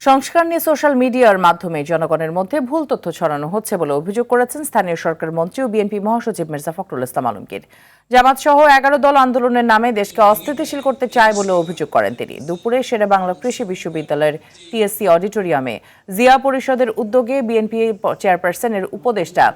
সংস্কার নিয়ে সোশ্যাল মিডিয়ার মাধ্যমে জনগণের মধ্যে ভুল তথ্য ছড়ানো হচ্ছে বলে অভিযোগ করেছেন স্থানীয় সরকার মন্ত্রী ও বিএনপি মহাসচিব মির্জা ফখরুল ইসলাম আলমগীর। জামাত সহ 11 দল আন্দোলনের নামে দেশকে অস্থিতিশীল করতে চায় বলে অভিযোগ করেন তিনি। দুপুরে শেরেবাংলা কৃষি বিশ্ববিদ্যালয়ের টিএসসি অডিটোরিয়ামে জিয়া পরিষদের উদ্যোগে বিএনপি চেয়ারপারসনের উপদেষ্টা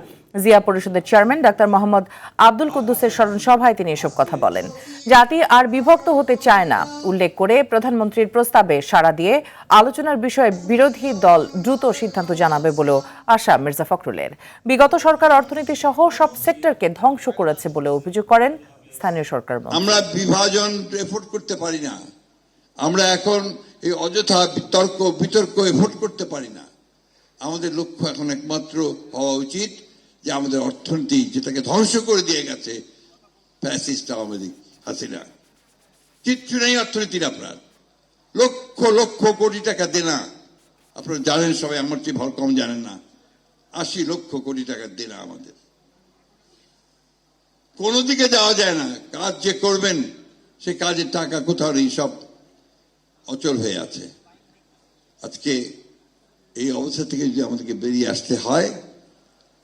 জিয়া পরিষদের চেয়ারম্যান ডাক্তার মোহাম্মদ আব্দুল কুদ্দুসের স্মরণ সভায় তিনি এসব কথা বলেন। জাতি আর বিভক্ত হতে চায় না উল্লেখ করে প্রধানমন্ত্রীর প্রস্তাবে সাড়া দিয়ে আলোচনার বিষয়ে বিরোধী দল দ্রুত সিদ্ধান্ত জানাবে বলেও আশা মির্জা ফখরুলের। বিগত সরকার অর্থনীতি সহ সব সেক্টরকে ধ্বংস করেছে বলে অভিযোগ করেন স্থানীয় সরকার মন্ত্রী। আমরা বিভাজন এফোর্ড করতে পারি না, আমরা এখন এই অযথা বিতর্ক এফোর্ড করতে পারি না। আমাদের লক্ষ্য এখন একমাত্র হওয়া উচিত যে আমাদের অর্থনীতি যেটাকে ধ্বংস করে দিয়ে গেছে ফ্যাসিস্ট আওয়ামী লীগ হাসিনা, কিচ্ছু নেই অর্থনীতির। আপনার লক্ষ লক্ষ কোটি টাকা দেনা, আপনারা জানেন সবাই, আমার চেয়ে ভালো কম জানেন না, 80 লক্ষ কোটি টাকা দেনা আমাদের। কোনো দিকে যাওয়া যায় না, কাজ যে করবেন সে কাজের টাকা কোথাও নেই, সব অচল হয়ে আছে। আজকে এই অবস্থা থেকে যদি আমাদেরকে বেরিয়ে আসতে হয়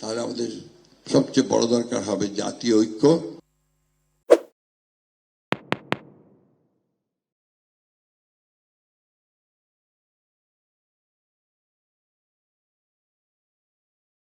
তাহলে আমাদের সবচেয়ে বড় দরকার হবে জাতীয় ঐক্য।